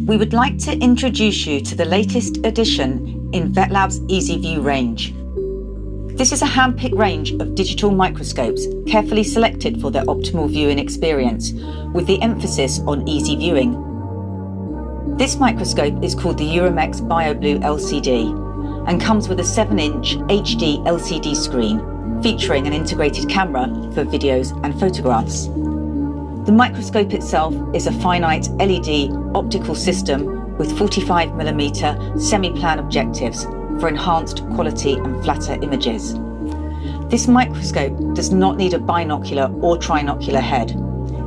We would like to introduce you to the latest addition in Vetlab's EasyView range. This is a hand-picked range of digital microscopes carefully selected for their optimal viewing experience, with the emphasis on easy viewing. This microscope is called the Euromex BioBlue LCD and comes with a 7-inch HD LCD screen featuring an integrated camera for videos and photographs. The microscope itself is a finite LED optical system with 45mm semi-plan objectives for enhanced quality and flatter images. This microscope does not need a binocular or trinocular head.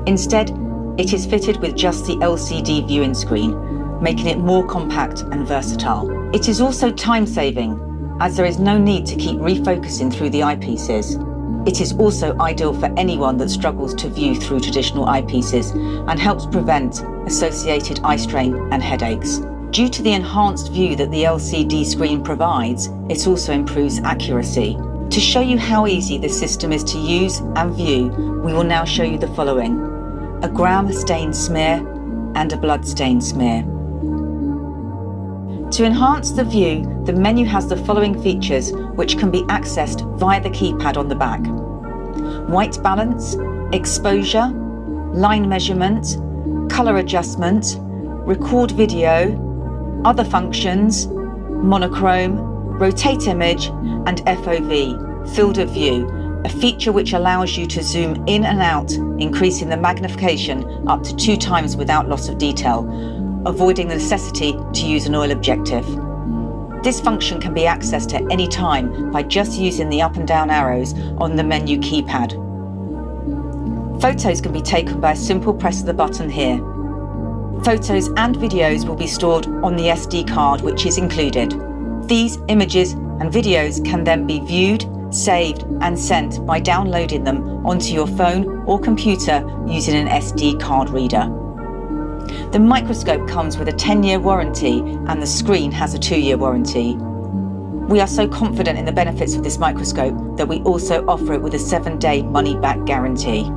Instead, it is fitted with just the LCD viewing screen, making it more compact and versatile. It is also time-saving, as there is no need to keep refocusing through the eyepieces. It is also ideal for anyone that struggles to view through traditional eyepieces and helps prevent associated eye strain and headaches. Due to the enhanced view that the LCD screen provides, it also improves accuracy. To show you how easy this system is to use and view, we will now show you the following: a gram stain smear and a blood stain smear. To enhance the view, the menu has the following features which can be accessed via the keypad on the back: white balance, exposure, line measurement, colour adjustment, record video, other functions, monochrome, rotate image, and FOV, field of view, a feature which allows you to zoom in and out, increasing the magnification up to 2 times without loss of detail, avoiding the necessity to use an oil objective. This function can be accessed at any time by just using the up and down arrows on the menu keypad. Photos can be taken by a simple press of the button here. Photos and videos will be stored on the SD card which is included. These images and videos can then be viewed, saved and sent by downloading them onto your phone or computer using an SD card reader. The microscope comes with a 10-year warranty and the screen has a 2-year warranty. We are so confident in the benefits of this microscope that we also offer it with a 7-day money-back guarantee.